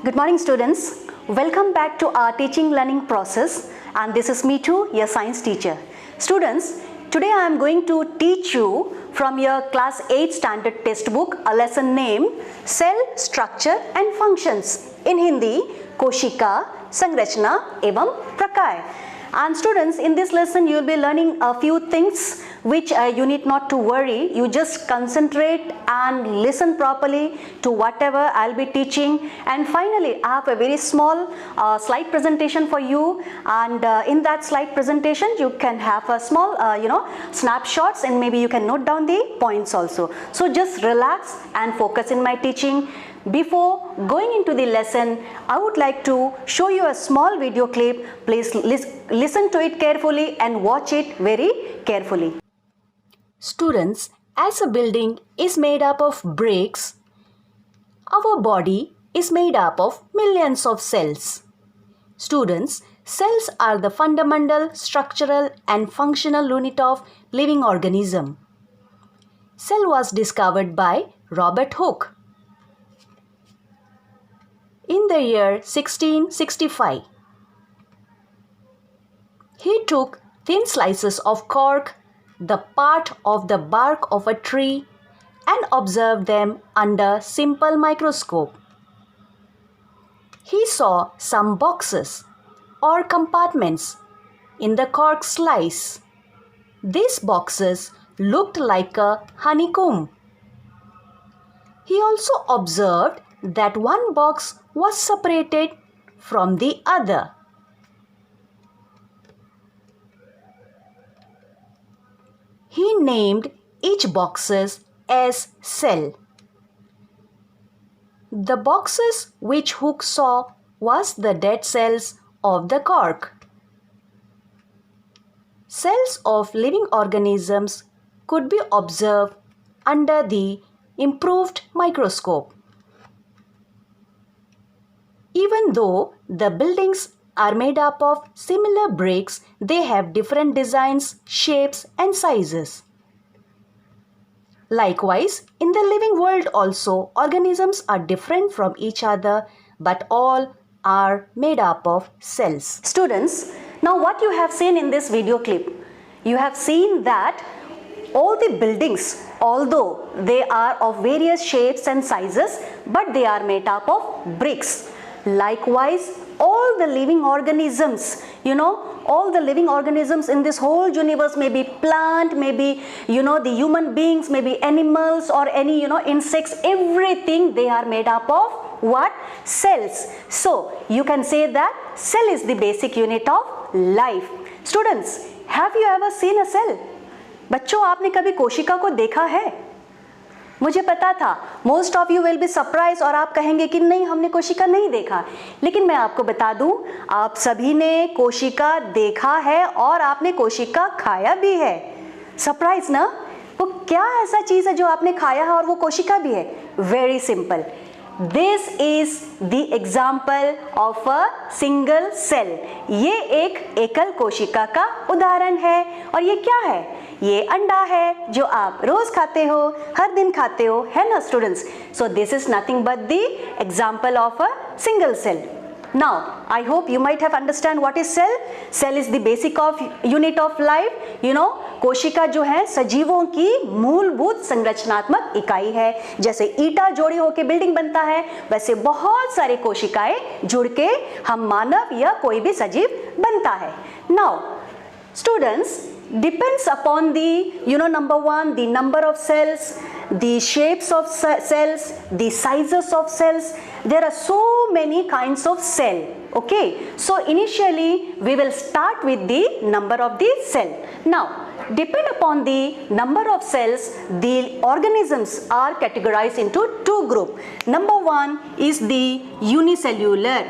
Good morning students. Welcome back to our teaching learning process, and this is me too, your science teacher. Students, today I am going to teach you from your class 8 standard textbook a lesson named Cell Structure and Functions. In Hindi, Koshika, Sangrachana evam Prakar. And students, in this lesson you will be learning a few things which you need not to worry. You just concentrate and listen properly to whatever I'll be teaching. And finally, I have a very small slide presentation for you, and in that slide presentation you can have a small snapshots, and maybe you can note down the points also. So just relax and focus in my teaching. Before going into the lesson, I would like to show you a small video clip. Please listen to it carefully and watch it very carefully. Students, as a building is made up of bricks, our body is made up of millions of cells. Students, cells are the fundamental, structural and functional unit of living organism. Cell was discovered by Robert Hooke in the year 1665. He took thin slices of cork, the part of the bark of a tree, and observed them under simple microscope. He saw some boxes or compartments in the cork slice. These boxes looked like a honeycomb. He also observed that one box was separated from the other. He named each boxes as cell. The boxes which Hooke saw was the dead cells of the cork. Cells of living organisms could be observed under the improved microscope. Even though the buildings are made up of similar bricks, they have different designs, shapes and sizes. Likewise, in the living world also, organisms are different from each other, but all are made up of cells. Students, now what you have seen in this video clip, you have seen that all the buildings, although they are of various shapes and sizes, but they are made up of bricks. Likewise, all the living organisms, all the living organisms in this whole universe, maybe plant, maybe, the human beings, maybe animals or any, insects, everything, they are made up of what? Cells. So, you can say that cell is the basic unit of life. Students, have you ever seen a cell? बच्चों, आपने कभी कोशिका को देखा है? मुझे पता था most of you will be surprise और आप कहेंगे कि नहीं, हमने कोशिका नहीं देखा, लेकिन मैं आपको बता दूं, आप सभी ने कोशिका देखा है और आपने कोशिका खाया भी है. सरप्राइज ना? वो क्या ऐसा चीज है जो आपने खाया है और वो कोशिका भी है? Very simple. This is the example of a single cell. ये एक एकल कोशिका का उदाहरण है. और ये क्या है? ये अंडा है जो आप रोज खाते हो, हर दिन खाते हो, है ना students? So this is nothing but the example of a single cell. Now, I hope you might have understand what is cell. Cell is the basic of unit of life. कोशिका जो है सजीवों की मूलभूत संरचनात्मक इकाई है. जैसे ईंटा जोड़ी होकर बिल्डिंग बनता है, वैसे बहुत सारे कोशिकाएं जुड़ के हम मानव या कोई भी सजीव बनता है. Now, students, depends upon the number one, the number of cells, the shapes of cells, the sizes of cells. There are so many kinds of cell. Okay, so initially we will start with the number of the cell. Now, depend upon the number of cells, the organisms are categorized into two groups. Number one is the unicellular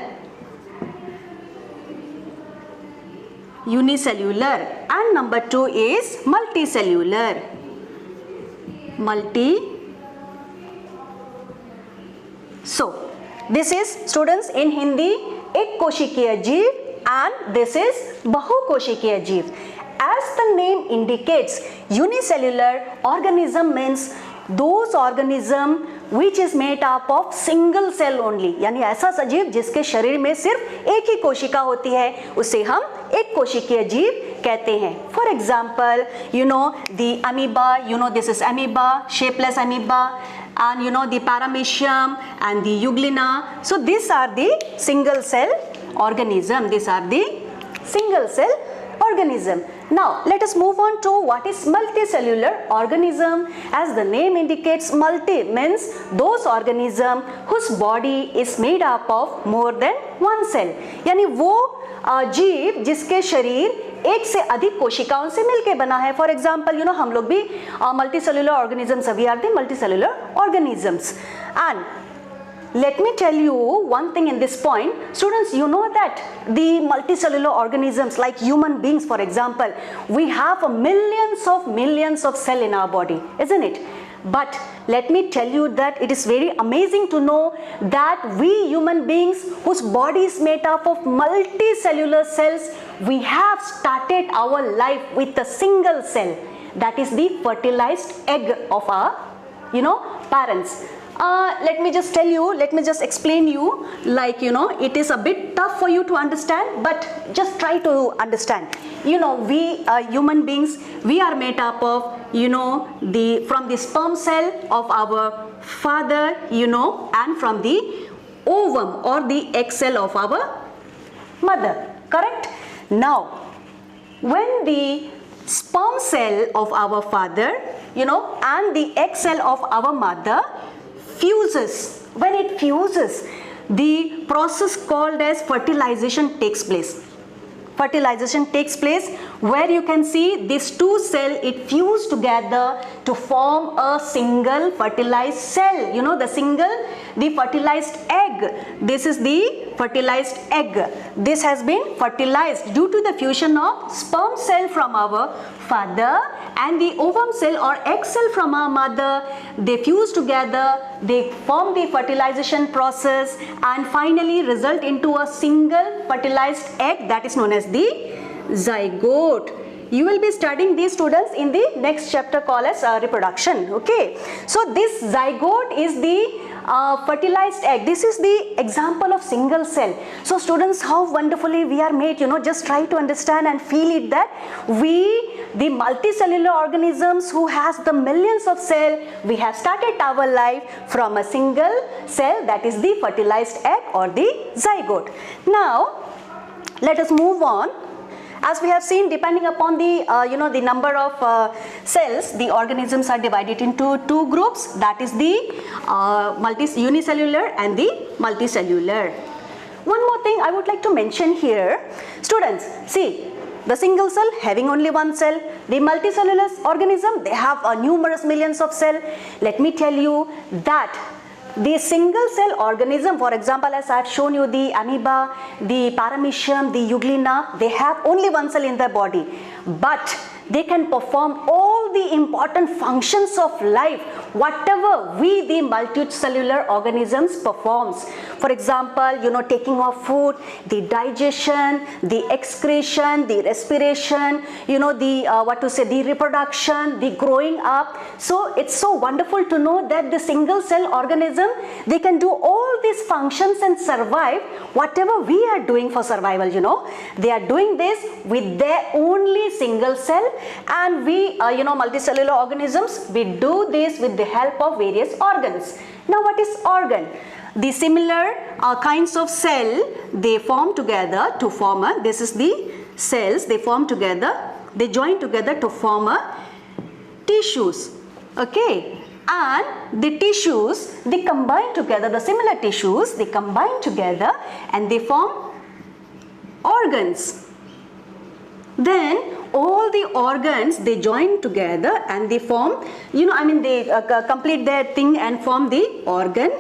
and number two is multicellular. So this is, students, in Hindi एक कोशिकीय जीव and this is बहुकोशिकीय जीव. As the name indicates, unicellular organism means those organism which is made up of single cell only, यानी ऐसा सजीव जिसके शरीर में सिर्फ एक ही कोशिका होती है, उसे हम एक कोशिकीय जीव कहते हैं. For example, you know the amoeba, you know this is amoeba, shapeless amoeba, and you know the paramecium and the euglena. So these are the single cell organism. These are the single cell organism. Now let us move on to what is multicellular organism. As the name indicates, multi means those organism whose body is made up of more than one cell. यानी वो जीव जिसके शरीर एक से अधिक कोशिकाओं से मिलकर बना है. फॉर एग्जाम्पल, हम लोग भी multicellular organisms, we are the multicellular organisms. And let me tell you one thing in this point. Students, you know that the multicellular organisms like human beings, for example, we have millions of cells in our body, isn't it? But let me tell you that it is very amazing to know that we human beings whose body is made up of multicellular cells, we have started our life with a single cell, that is the fertilized egg of our parents. Let me just tell you, let me just explain you, like it is a bit tough for you to understand, but just try to understand. We human beings, we are made up of from the sperm cell of our father, and from the ovum or the egg cell of our mother, correct? Now when the sperm cell of our father and the egg cell of our mother fuses, when it fuses, the process called as fertilization takes place. Fertilization takes place where you can see these two cells, it fuse together to form a single fertilized cell. The fertilized egg. This is the fertilized egg. This has been fertilized due to the fusion of sperm cell from our father and the ovum cell or egg cell from our mother. They fuse together, they form the fertilization process and finally result into a single fertilized egg, that is known as the zygote. You will be studying these, students, in the next chapter called as reproduction. Okay, so this zygote is the fertilized egg. This is the example of single cell. So students, how wonderfully we are made, just try to understand and feel it that we, the multicellular organisms who has the millions of cells, we have started our life from a single cell, that is the fertilized egg or the zygote. Now let us move on. As we have seen, depending upon the the number of cells, the organisms are divided into two groups, that is the unicellular and the multicellular. One more thing I would like to mention here, students, see, the single cell having only one cell, the multicellular organism, they have numerous millions of cells. Let me tell you that the single cell organism, for example, as I have shown you, the amoeba, the paramecium, the euglena, they have only one cell in their body, but they can perform all the important functions of life, whatever we the multicellular organisms performs. For example, taking of food, the digestion, the excretion, the respiration, the reproduction, the growing up. So it's so wonderful to know that the single cell organism, they can do all these functions and survive whatever we are doing for survival. They are doing this with their only single cell, and we multicellular organisms, we do this with the help of various organs. Now what is organ? The similar kinds of cell, they form together to form a, this is the cells, they form together, they join together to form a tissues. Okay, and the tissues, they combine together, the similar tissues, they combine together and they form organs. Then all the organs, they join together and they form, they complete their thing and form the organ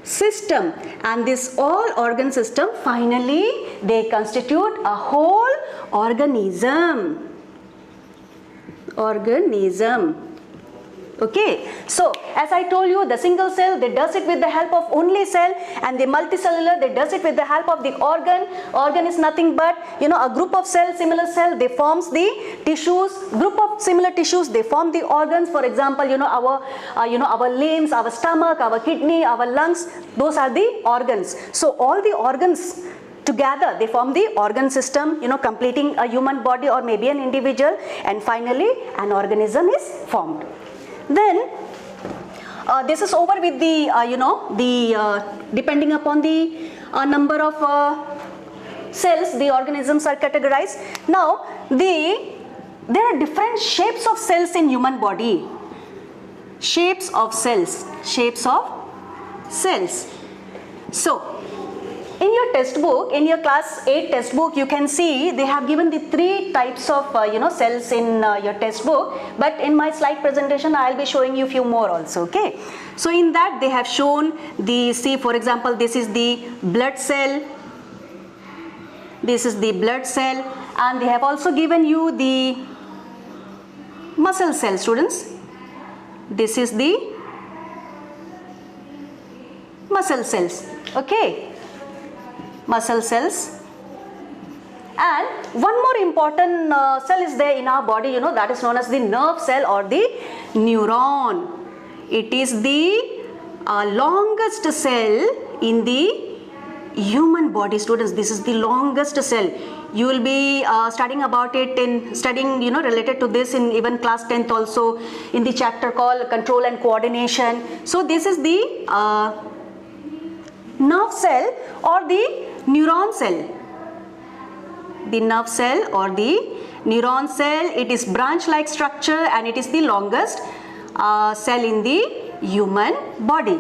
system. And this all organ system, finally they constitute a whole organism. Okay, so as I told you, the single cell, they does it with the help of only cell, and the multicellular, they does it with the help of the organ. Organ is nothing but, a group of cells, similar cell, they forms the tissues. Group of similar tissues, they form the organs. For example, our limbs, our stomach, our kidney, our lungs, those are the organs. So all the organs together, they form the organ system, completing a human body or maybe an individual, and finally an organism is formed. Then this is over with the depending upon the number of cells, the organisms are categorized. Now there are different shapes of cells in human body. Shapes of cells. So in your textbook, in your class 8 textbook, you can see they have given the 3 types of cells in your textbook, but in my slide presentation I will be showing you few more also. Okay, so in that they have shown for example, this is the blood cell, and they have also given you the muscle cell, students. This is the muscle cells. Okay, muscle cells. And one more important cell is there in our body, that is known as the nerve cell or the neuron. It is the longest cell in the human body, students. This is the longest cell. You will be studying about it in related to this in even class 10th also, in the chapter called control and coordination. So this is the nerve cell or the neuron cell. The nerve cell or the neuron cell, it is branch-like structure and it is the longest cell in the human body.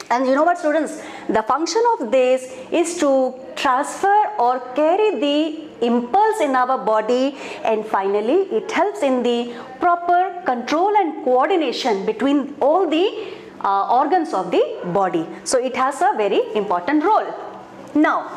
And you know what, students, the function of this is to transfer or carry the impulse in our body, and finally it helps in the proper control and coordination between all the organs of the body. So it has a very important role. Now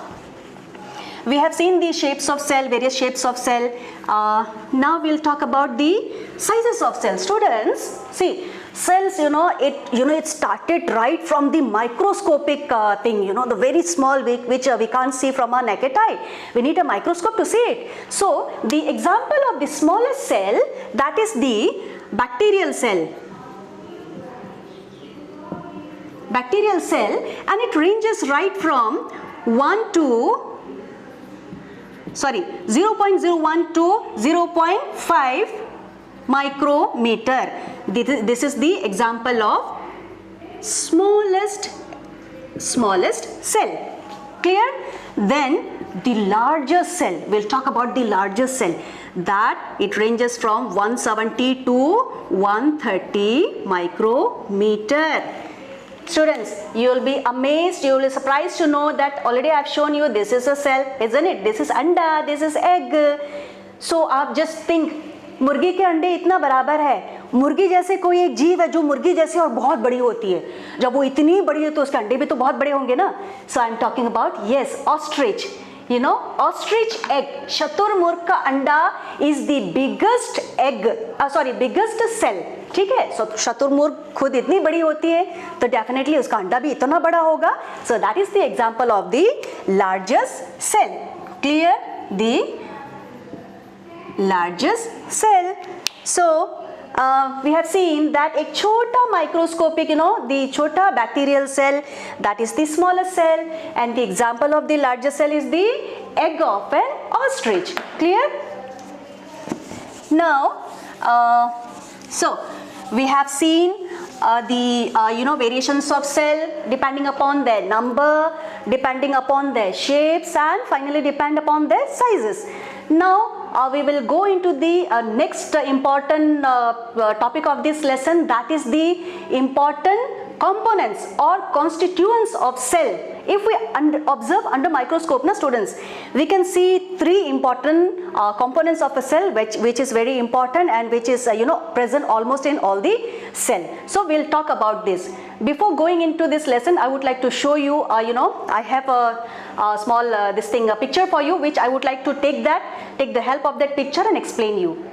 we have seen the shapes of cell, various shapes of cell. Now we'll talk about the sizes of cells. Students, see, cells, it started right from the microscopic thing, the very small which we can't see from our naked eye. We need a microscope to see it. So the example of the smallest cell, that is the bacterial cell. Bacterial cell, and it ranges right from 0.01 to 0.5 micrometer. This is the example of smallest cell. Clear? Then the largest cell, we'll talk about the largest cell, that it ranges from 170 to 130 micrometer. Students, you will be amazed, you will be surprised to know that already I have shown you this is a cell, isn't it? This is anda, this is egg. So आप just think, मुर्गी के अंडे इतना बराबर है, मुर्गी जैसे कोई एक जीव है जो मुर्गी जैसे और बहुत बड़ी होती है, जब वो इतनी बड़ी है तो उसके अंडे भी तो बहुत बड़े होंगे ना. So I am talking about, yes, ostrich. Ostrich egg, शतुरमुर्ग का अंडा is the biggest egg, biggest cell. ठीक है, so शतुरमुर्ग खुद इतनी बड़ी होती है तो definitely उसका अंडा भी इतना बड़ा होगा. So that is the example of the largest cell. Clear? The largest cell. So we have seen that एक छोटा microscopic, the छोटा bacterial cell, that is the smallest cell, and the example of the largest cell is the egg of an ostrich. Clear? Now, so we have seen the variations of cell depending upon their number, depending upon their shapes, and finally depend upon their sizes. Now we will go into the next important topic of this lesson, that is the important components or constituents of cell. If we observe under microscope, na students, we can see 3 important components of a cell which is very important and which is present almost in all the cell. So we'll talk about this. Before going into this lesson, I would like to show you, I have a small a picture for you, which I would like to take the help of that picture and explain you.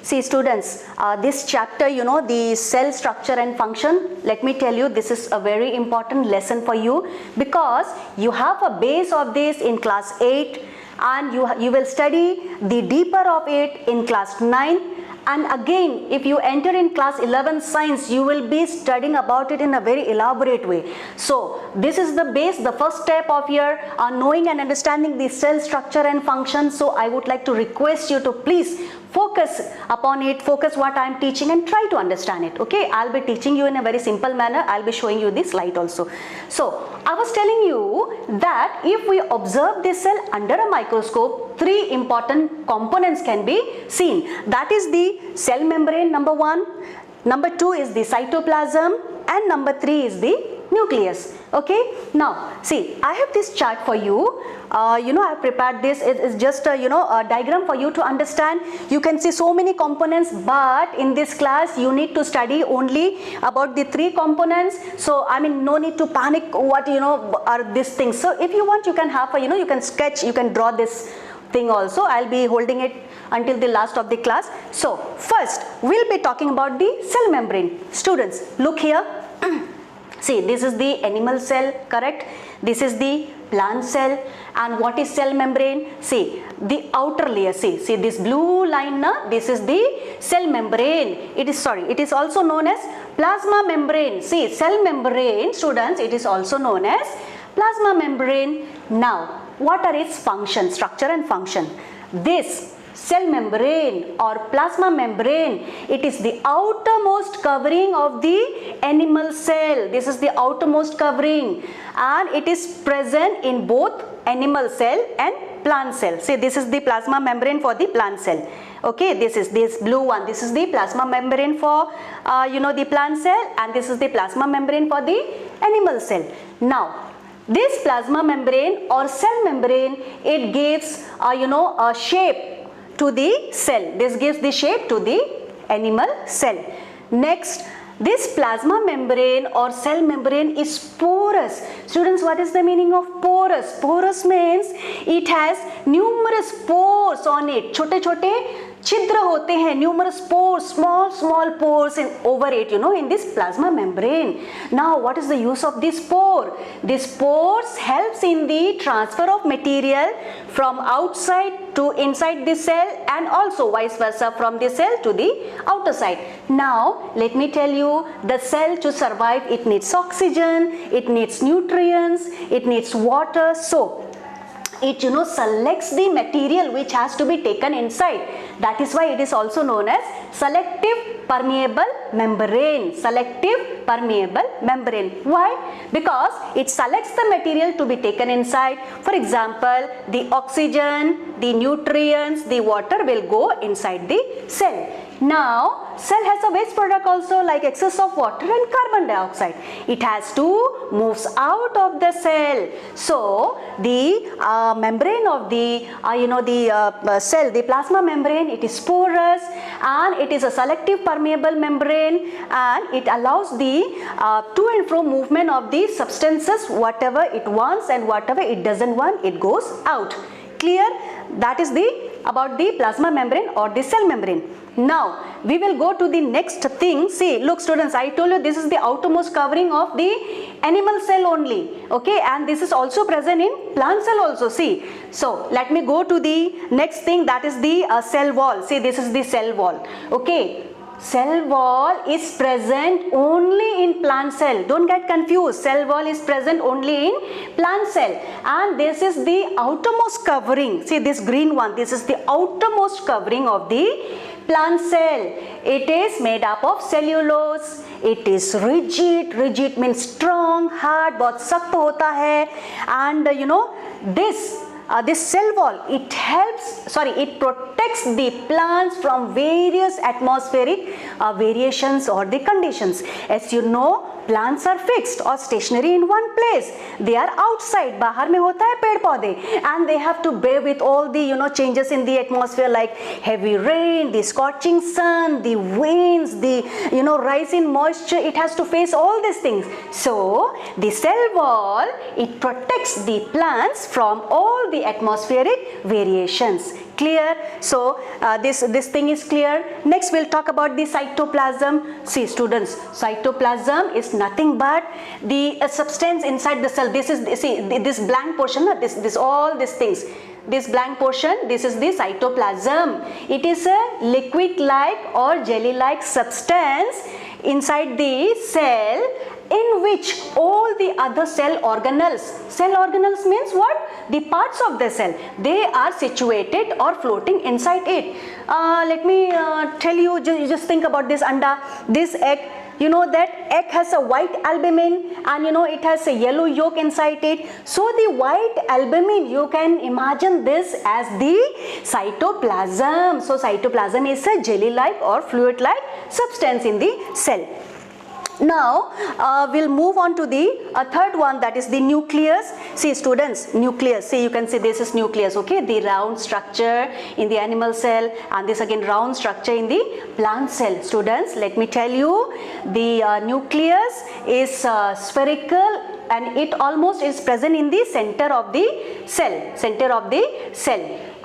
See students, this chapter, you know, the cell structure and function, let me tell you, this is a very important lesson for you, because you have a base of this in class 8 and you will study the deeper of it in class 9. And again, if you enter in class 11 science, you will be studying about it in a very elaborate way. So this is the base, the first step of your knowing and understanding the cell structure and function. So I would like to request you to please focus upon it, focus what I am teaching and try to understand it. Okay, I'll be teaching you in a very simple manner. I'll be showing you this slide also. So I was telling you that if we observe this cell under a microscope, three important components can be seen. That is the cell membrane, number 1, number 2 is the cytoplasm, and number 3 is the nucleus. Okay, now see, I have this chart for you. You know, I have prepared this. It is just a, you know, a diagram for you to understand. You can see so many components, but in this class you need to study only about the 3 components. So I mean, no need to panic what, you know, are these things. So if you want, you can have a, you know, you can sketch, you can draw this thing also. I'll be holding it until the last of the class. So first we'll be talking about the cell membrane. Students, look here. See, this is the animal cell, correct? This is the plant cell. And what is cell membrane? See, the outer layer. See this blue line, na? This is the cell membrane. It is also known as plasma membrane. See, cell membrane, students, it is also known as plasma membrane. Now, what are its function, structure and function? This cell membrane or plasma membrane, it is the outermost covering of the animal cell. This is the outermost covering, and it is present in both animal cell and plant cell. See, this is the plasma membrane for the plant cell. Okay, this is this blue one. This is the plasma membrane for you know, the plant cell, and this is the plasma membrane for the animal cell. Now, this plasma membrane or cell membrane, it gives you know, a shape to the cell. This gives the shape to the animal cell. Next, this plasma membrane or cell membrane is porous. Students, what is the meaning of porous? Porous means it has numerous pores on it. छोटे छोटे छिद्र होते हैं, numerous pores, small pores over it, you know, in this plasma membrane. Now, what is the use of this pore? This pores helps in the transfer of material from outside to inside the cell, and also vice versa from the cell to the outer side. Now, let me tell you, the cell to survive, it needs oxygen, it needs nutrients, it needs water. So it, you know, selects the material which has to be taken inside. That is why it is also known as selective permeable membrane. Selective permeable membrane. Why? Because it selects the material to be taken inside. For example, the oxygen, the nutrients, the water will go inside the cell. Now, cell has a waste product also, like excess of water and carbon dioxide. It has to move out of the cell. So, the membrane of the cell, the plasma membrane, it is porous and it is a selective permeable membrane, and it allows the to and fro movement of the substances. Whatever it wants and whatever it doesn't want, it goes out. Clear? That is about the plasma membrane or the cell membrane. Now, we will go to the next thing. See, look students, I told you this is the outermost covering of the animal cell only. Okay, and this is also present in plant cell also. See, so let me go to the next thing, that is the cell wall. See, this is the cell wall. Okay. Cell wall is present only in plant cell. Don't get confused. Cell wall is present only in plant cell, and this is the outermost covering. See this green one. This is the outermost covering of the plant cell. It is made up of cellulose. It is rigid. Rigid means strong, hard, बहुत सख्त होता है. And you know this cell wall, it protects the plants from various atmospheric variations or the conditions. As you know, plants are fixed or stationary in one place. They are outside, बाहर में होता है पेड़ पौधे, and they have to bear with all the changes in the atmosphere, like heavy rain, the scorching sun, the winds, the rise in moisture. It has to face all these things. So the cell wall, it protects the plants from all the atmospheric variations. Clear? So this thing is clear. Next we'll talk about the cytoplasm. See students, cytoplasm is nothing but the substance inside the cell. This is, see, this blank portion, this all these things. This blank portion, this is the cytoplasm. It is a liquid-like or jelly-like substance inside the cell in which all the other cell organelles means what? The parts of the cell, they are situated or floating inside it. Let me tell you, just think about this anda, this egg. You know that egg has a white albumin and you know it has a yellow yolk inside it. So the white albumin, you can imagine this as the cytoplasm. So cytoplasm is a jelly-like or fluid-like substance in the cell. Now we'll move on to the third one, that is the nucleus. See students, nucleus, see you can see this is nucleus, okay, the round structure in the animal cell and this again round structure in the plant cell. Students, let me tell you, the nucleus is spherical and it almost is present in the center of the cell,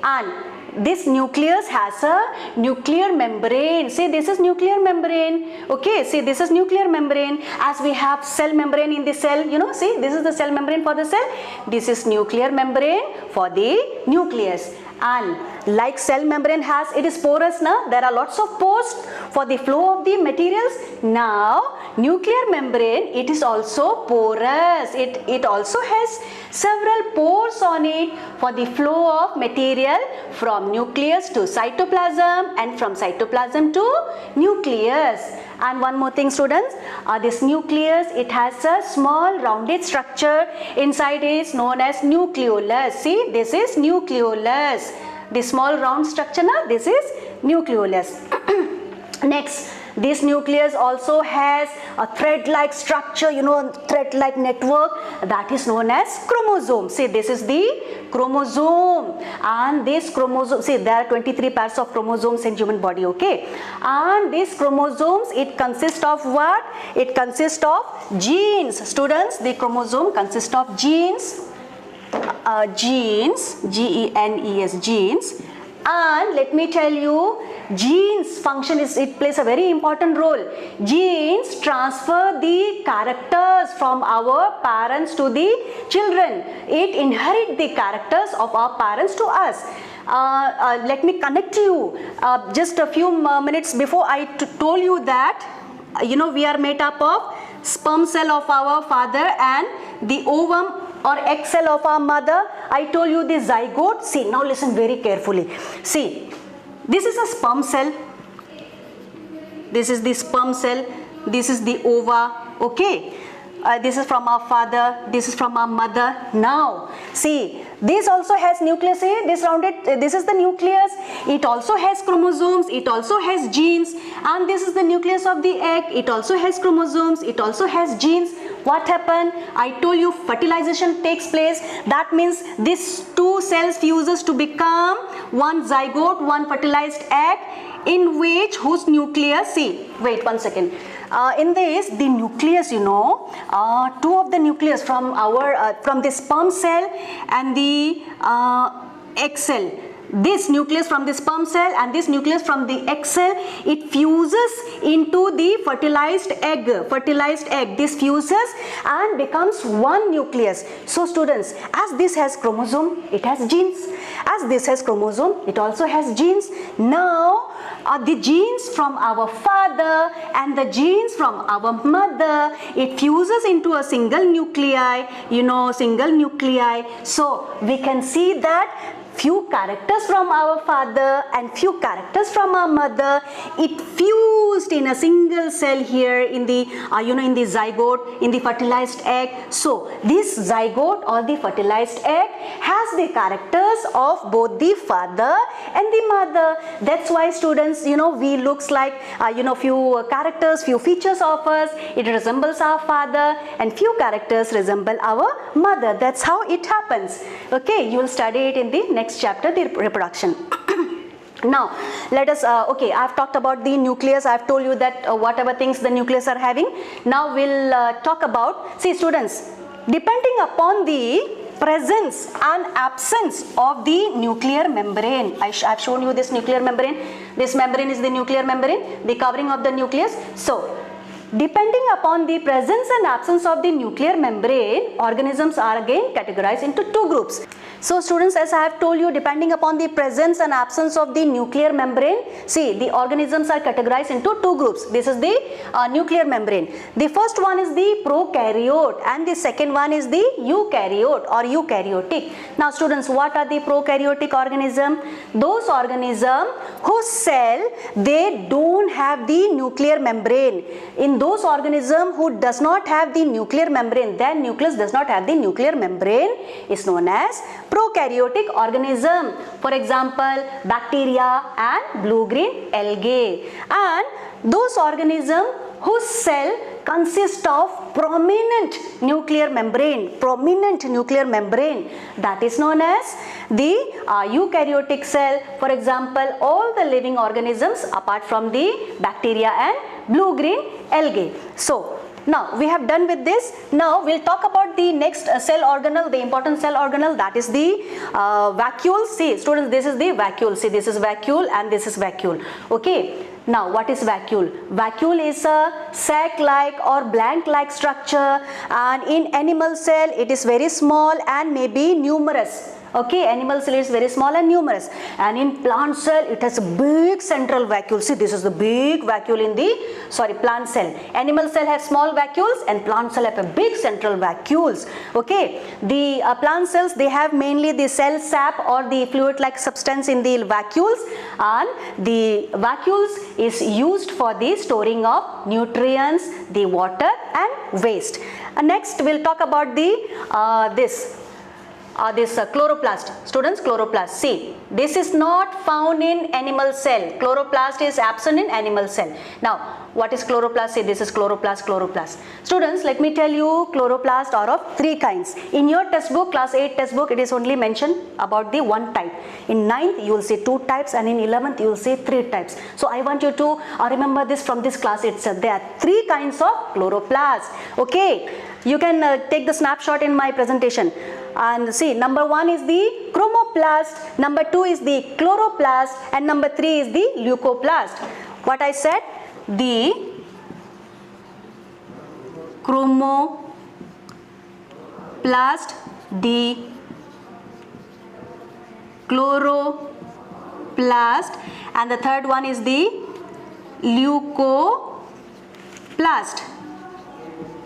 and this nucleus has a nuclear membrane. See, this is nuclear membrane. Okay, see, this is nuclear membrane. As we have cell membrane in the cell, you know, see, this is the cell membrane for the cell. This is nuclear membrane for the nucleus. And like cell membrane has, it is porous now. There are lots of pores for the flow of the materials. Now, nuclear membrane, it is also porous. It also has several pores on it for the flow of material from nucleus to cytoplasm and from cytoplasm to nucleus. And one more thing students, this nucleus, it has a small rounded structure. Inside is known as nucleolus. See, this is nucleolus. The small round structure now, this is nucleolus. Next, this nucleus also has a thread-like structure, you know, thread-like network, that is known as chromosome. See, this is the chromosome, and this chromosome, see, there are 23 pairs of chromosomes in human body, okay, and these chromosomes, it consists of what? It consists of genes. Students, the chromosome consists of genes, G-E-N-E-S, genes. And let me tell you, genes function is, it plays a very important role. Genes transfer the characters from our parents to the children. It inherits the characters of our parents to us. Let me connect you. Just a few minutes before I told you that, you know, we are made up of sperm cell of our father and the ovum or egg cell of our mother. I told you the zygote. See, now listen very carefully. See, this is a sperm cell. This is the sperm cell. This is the ova. Okay. This is from our father. This is from our mother. Now, see, this also has nucleus. See, this rounded. This is the nucleus. It also has chromosomes. It also has genes. And this is the nucleus of the egg. It also has chromosomes. It also has genes. What happened? I told you fertilization takes place. That means these two cells fuses to become one zygote, one fertilized egg, in which whose nucleus, see, wait one second. In this, the nucleus, you know, two of the nucleus from our from the sperm cell and the egg cell. This nucleus from the sperm cell and this nucleus from the egg cell, it fuses into the fertilized egg. This fuses and becomes one nucleus. So students, as this has chromosome, it has genes. As this has chromosome, it also has genes. Now, the genes from our father and the genes from our mother, it fuses into a single nuclei, you know, single nuclei. So we can see that few characters from our father and few characters from our mother, it fused in a single cell here in the you know, in the zygote, in the fertilized egg. So this zygote or the fertilized egg has the characters of both the father and the mother. That's why students, you know, we looks like you know, few characters, few features of us, it resembles our father, and few characters resemble our mother. That's how it happens. Okay, you will study it in the next chapter, the reproduction. Now let us okay, I have talked about the nucleus. I have told you that whatever things the nucleus are having. Now we'll talk about, see students, depending upon the presence and absence of the nuclear membrane. I've shown you this nuclear membrane. This membrane is the nuclear membrane, the covering of the nucleus. So, depending upon the presence and absence of the nuclear membrane, organisms are again categorized into two groups. So students, as I have told you, depending upon the presence and absence of the nuclear membrane, see, the organisms are categorized into two groups. This is the nuclear membrane. The first one is the prokaryote and the second one is the eukaryote or eukaryotic. Now students, what are the prokaryotic organism? Those organisms whose cell, they don't have the nuclear membrane. In those organisms who does not have the nuclear membrane, their nucleus does not have the nuclear membrane, is known as prokaryotic organism. For example, bacteria and blue-green algae. And those organisms whose cell consists of prominent nuclear membrane, that is known as the eukaryotic cell. For example, all the living organisms apart from the bacteria and blue-green algae. So, now we have done with this. Now we'll talk about the next cell organelle, the important cell organelle, that is the vacuole. See students, this is the vacuole. See, this is vacuole and this is vacuole. Okay. Now what is vacuole? Vacuole is a sac-like or blank-like structure, and in animal cell it is very small and may be numerous. Okay, animal cell is very small and numerous, and in plant cell it has a big central vacuole. See, this is the big vacuole in the plant cell. Animal cell has small vacuoles and plant cell have a big central vacuoles. Okay, the plant cells, they have mainly the cell sap or the fluid like substance in the vacuoles, and the vacuoles is used for the storing of nutrients, the water and waste. Next we'll talk about the this chloroplast. Students, chloroplast. See, this is not found in animal cell. Chloroplast is absent in animal cell. Now, what is chloroplast? See, this is chloroplast. Students, let me tell you, chloroplast are of three kinds. In your textbook, class 8 textbook, it is only mentioned about the one type. In 9th, you will see two types, and in 11th, you will see three types. So, I want you to remember this from this class itself. There are three kinds of chloroplast. Okay, you can take the snapshot in my presentation. And see, number 1 is the chromoplast, number 2 is the chloroplast, and number 3 is the leucoplast. What I said? The chromoplast, the chloroplast, and the third one is the leucoplast.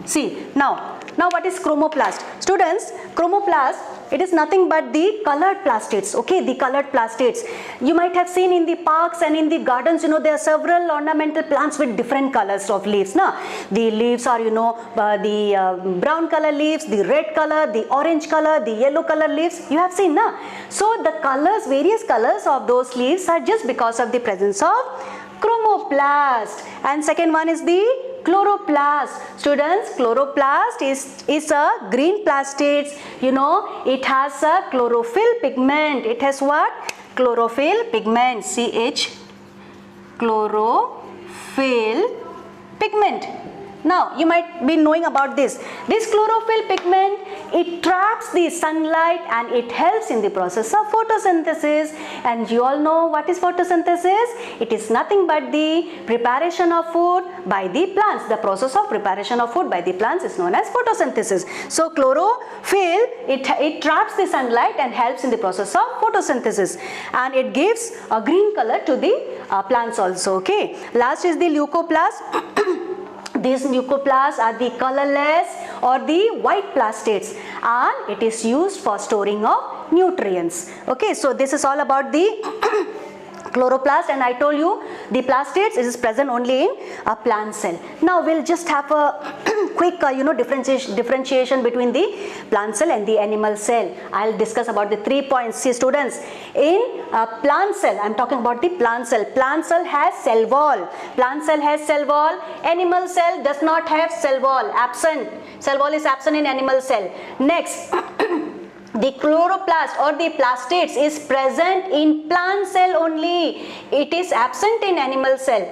See, now what is chromoplast? Students, chromoplast, it is nothing but the colored plastids. Okay, the colored plastids. You might have seen in the parks and in the gardens, you know, there are several ornamental plants with different colors of leaves. Now, the leaves are, you know, the brown color leaves, the red color, the orange color, the yellow color leaves. You have seen, na? So, the colors, various colors of those leaves are just because of the presence of chromoplast. And second one is the chloroplast. Students, chloroplast is a green plastids. You know, it has a chlorophyll pigment. It has what? Chlorophyll pigment. CH, chlorophyll pigment. Now, you might be knowing about this. This chlorophyll pigment, it traps the sunlight and it helps in the process of photosynthesis. And you all know what is photosynthesis? It is nothing but the preparation of food by the plants. The process of preparation of food by the plants is known as photosynthesis. So, chlorophyll, it traps the sunlight and helps in the process of photosynthesis. And it gives a green color to the plants also. Okay. Last is the leucoplast. These leucoplasts are the colorless or the white plastids, and it is used for storing of nutrients. Okay, so this is all about the chloroplast, and I told you the plastids is present only in a plant cell. Now we'll just have a quick differentiation between the plant cell and the animal cell. I'll discuss about the 3 points. See students, in a plant cell, I'm talking about the plant cell. Plant cell has cell wall. Plant cell has cell wall. Animal cell does not have cell wall. Absent. Cell wall is absent in animal cell. Next, the chloroplast or the plastids is present in plant cell only. It is absent in animal cell.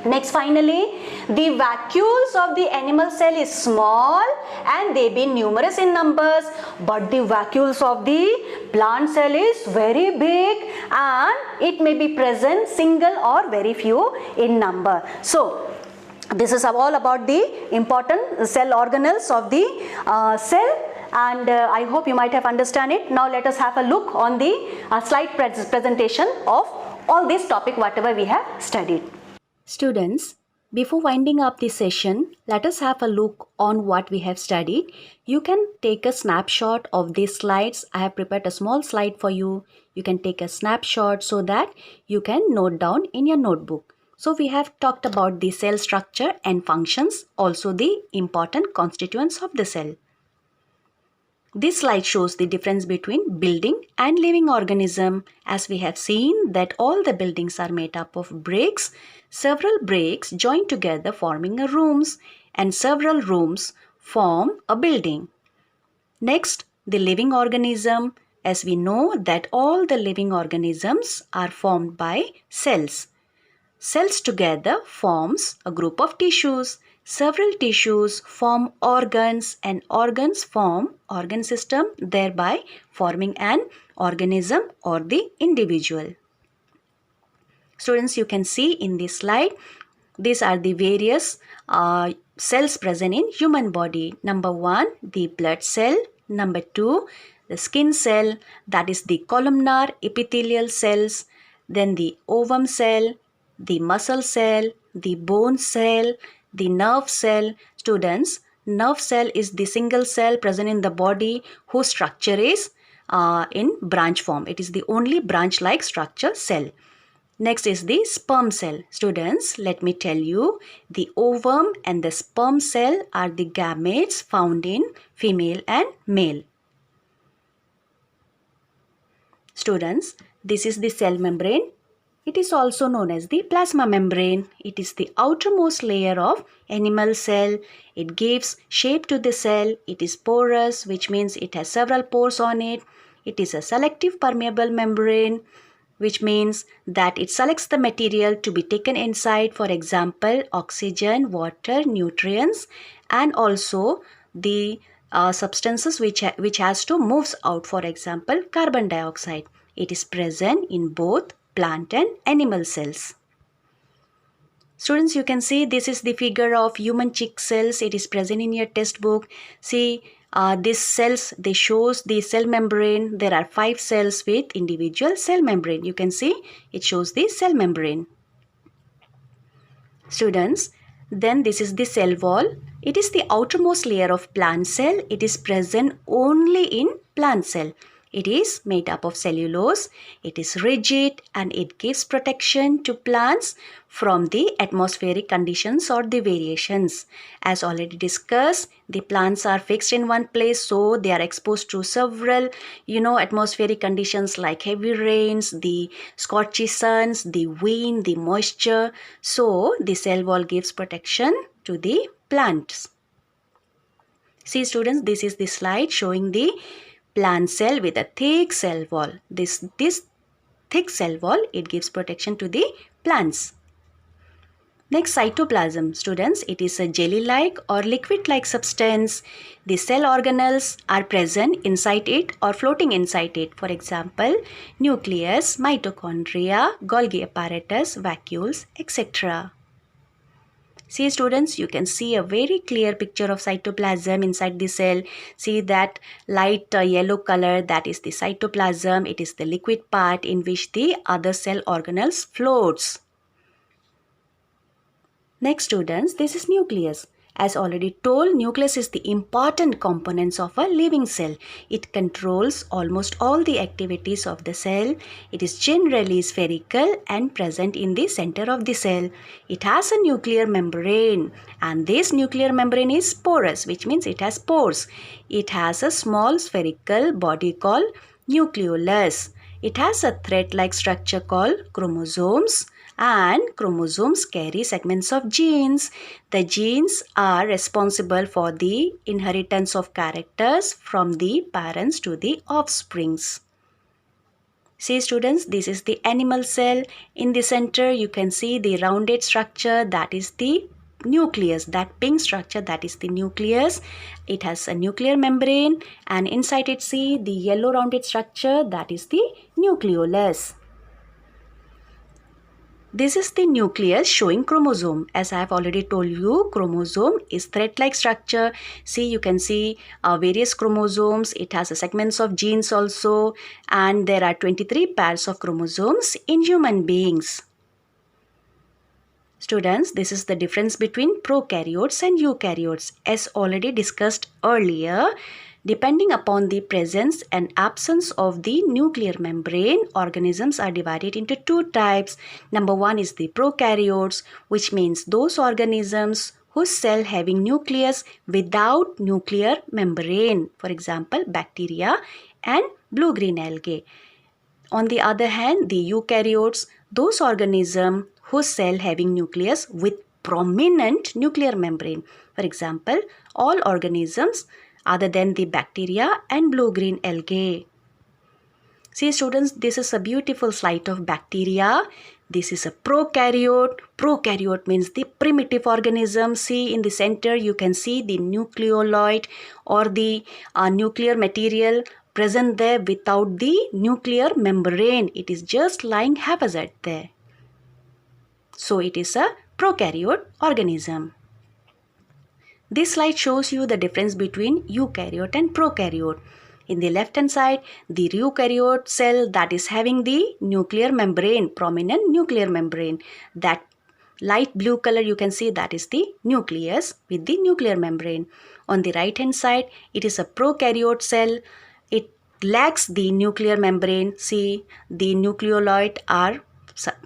Next, finally, the vacuoles of the animal cell is small and they be numerous in numbers, but the vacuoles of the plant cell is very big and it may be present single or very few in number. So, this is all about the important cell organelles of the cell, and I hope you might have understand it. Now let us have a look on the slide presentation of all this topic whatever we have studied. Students, before winding up this session, let us have a look on what we have studied. You can take a snapshot of these slides. I have prepared a small slide for you. You can take a snapshot so that you can note down in your notebook. So we have talked about the cell structure and functions, also the important constituents of the cell. This slide shows the difference between building and living organism. As we have seen that all the buildings are made up of bricks, several bricks join together forming a rooms, and several rooms form a building. Next, the living organism. As we know that all the living organisms are formed by cells. Cells together forms a group of tissues. Several tissues form organs and organs form organ system, thereby forming an organism or the individual. Students, you can see in this slide, these are the various cells present in human body. Number 1, the blood cell. Number 2, the skin cell, that is the columnar epithelial cells. Then the ovum cell, the muscle cell, the bone cell, the nerve cell. Students, nerve cell is the single cell present in the body whose structure is in branch form. It is the only branch-like structure cell. Next is the sperm cell. Students, let me tell you, the ovum and the sperm cell are the gametes found in female and male. Students, this is the cell membrane. It is also known as the plasma membrane. It is the outermost layer of animal cell. It gives shape to the cell. It is porous, which means it has several pores on it. It is a selective permeable membrane, which means that it selects the material to be taken inside, for example, oxygen, water, nutrients, and also the substances which has to move out, for example, carbon dioxide. It is present in both plant and animal cells. Students, you can see this is the figure of human chick cells. It is present in your textbook. See, these cells, they shows the cell membrane. There are 5 cells with individual cell membrane. You can see it shows the cell membrane. Students, then this is the cell wall. It is the outermost layer of plant cell. It is present only in plant cell. It is made up of cellulose. It is rigid and it gives protection to plants from the atmospheric conditions or the variations. As already discussed, the plants are fixed in one place, so they are exposed to several, atmospheric conditions like heavy rains, the scorchy suns, the wind, the moisture. So the cell wall gives protection to the plants. See students, this is the slide showing the plant cell with a thick cell wall. This thick cell wall, it gives protection to the plants. Next, cytoplasm. Students, it is a jelly-like or liquid-like substance. The cell organelles are present inside it or floating inside it. For example, nucleus, mitochondria, Golgi apparatus, vacuoles, etc. See students, you can see a very clear picture of cytoplasm inside the cell. See that light yellow color, that is the cytoplasm. It is the liquid part in which the other cell organelles floats. Next students, this is nucleus. As already told, nucleus is the important components of a living cell. It controls almost all the activities of the cell. It is generally spherical and present in the center of the cell. It has a nuclear membrane, and this nuclear membrane is porous, which means it has pores. It has a small spherical body called nucleolus. It has a thread-like structure called chromosomes. And chromosomes carry segments of genes. The genes are responsible for the inheritance of characters from the parents to the offsprings. See students, this is the animal cell. In the center you can see the rounded structure, that is the nucleus. That pink structure, that is the nucleus. It has a nuclear membrane, and inside it see the yellow rounded structure, that is the nucleolus. This is the nucleus showing chromosome. As I have already told you, chromosome is thread-like structure. See, you can see various chromosomes. It has segments of genes also, and there are 23 pairs of chromosomes in human beings. Students, this is the difference between prokaryotes and eukaryotes. As already discussed earlier, depending upon the presence and absence of the nuclear membrane, organisms are divided into two types. Number one is the prokaryotes, which means those organisms whose cell having nucleus without nuclear membrane. For example, bacteria and blue-green algae. On the other hand, the eukaryotes, those organisms whose cell having nucleus with prominent nuclear membrane. For example, all organisms other than the bacteria and blue-green algae. See students, this is a beautiful slide of bacteria. This is a prokaryote. Prokaryote means the primitive organism. See in the center you can see the nucleolide or the nuclear material present there without the nuclear membrane. It is just lying haphazard there. So it is a prokaryote organism. This slide shows you the difference between eukaryote and prokaryote. In the left hand side, the eukaryote cell that is having the nuclear membrane, prominent nuclear membrane. That light blue color you can see, that is the nucleus with the nuclear membrane. On the right hand side, it is a prokaryote cell. It lacks the nuclear membrane. See, the nucleolide are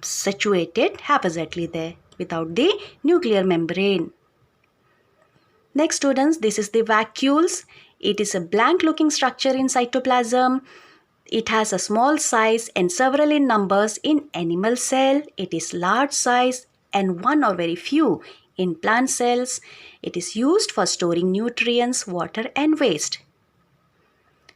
situated haphazardly there without the nuclear membrane. Next students, this is the vacuoles. It is a blank looking structure in cytoplasm. It has a small size and several in numbers in animal cell. It is large size and one or very few in plant cells. It is used for storing nutrients, water and waste.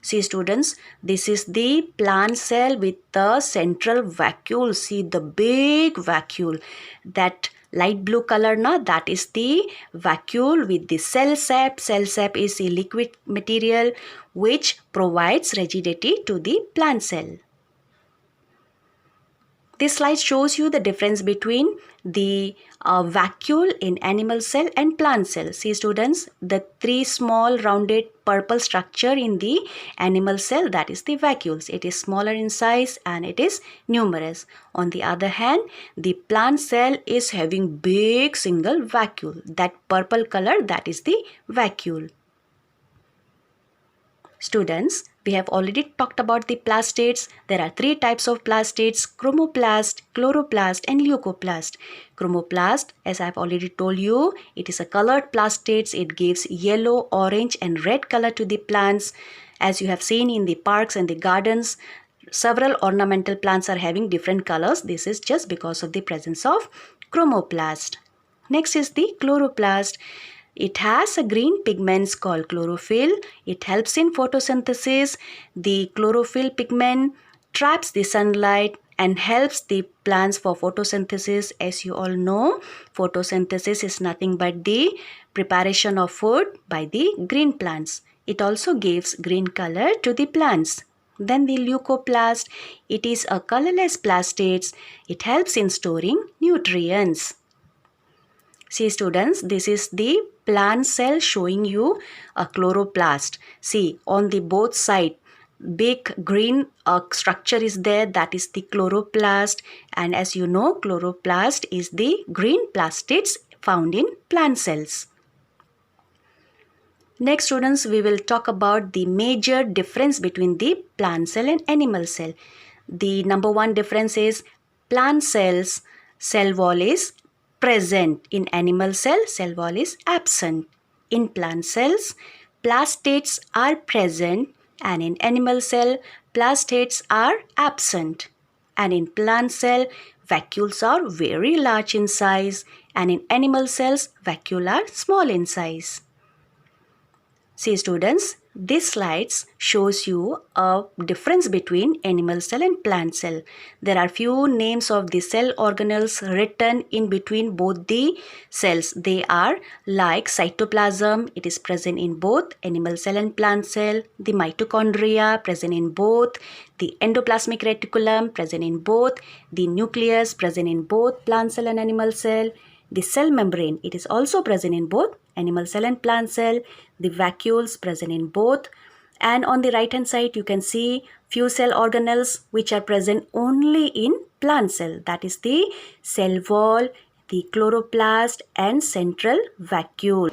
See students, this is the plant cell with the central vacuole. See the big vacuole. That light blue color, that is the vacuole with the cell sap. Cell sap is a liquid material which provides rigidity to the plant cell. This slide shows you the difference between the vacuole in animal cell and plant cell. See students, the three small rounded purple structure in the animal cell, that is the vacuoles. It is smaller in size and it is numerous. On the other hand, the plant cell is having big single vacuole. That purple color, that is the vacuole. Students, we have already talked about the plastids. There are three types of plastids: chromoplast, chloroplast and leucoplast. Chromoplast, as I have already told you, it is a colored plastids. It gives yellow, orange and red color to the plants. As you have seen in the parks and the gardens, several ornamental plants are having different colors. This is just because of the presence of chromoplast. Next is the chloroplast. It has a green pigments called chlorophyll. It helps in photosynthesis. The chlorophyll pigment traps the sunlight and helps the plants for photosynthesis. As you all know, photosynthesis is nothing but the preparation of food by the green plants. It also gives green color to the plants. Then the leucoplast, it is a colorless plastids. It helps in storing nutrients. See students, this is the plant cell showing you a chloroplast. See, on the both side, big green structure is there, that is the chloroplast. And as you know, chloroplast is the green plastids found in plant cells. Next students, we will talk about the major difference between the plant cell and animal cell. The number one difference is plant cells, cell wall is present. In animal cell, cell wall is absent. In plant cells, plastids are present, and in animal cell, plastids are absent. And in plant cell, vacuoles are very large in size, and in animal cells, vacuoles are small in size. See students, This slides shows you a difference between animal cell and plant cell. There are few names of the cell organelles written in between both the cells. They are like cytoplasm, it is present in both animal cell and plant cell. The mitochondria, present in both. The endoplasmic reticulum, present in both. The nucleus, present in both plant cell and animal cell. The cell membrane, it is also present in both animal cell and plant cell. The vacuoles present in both. And on the right hand side you can see few cell organelles which are present only in plant cell. That is the cell wall, the chloroplast and central vacuole.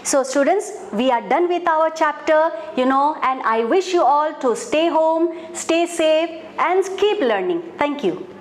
So students, we are done with our chapter, and I wish you all to stay home, stay safe and keep learning. Thank you.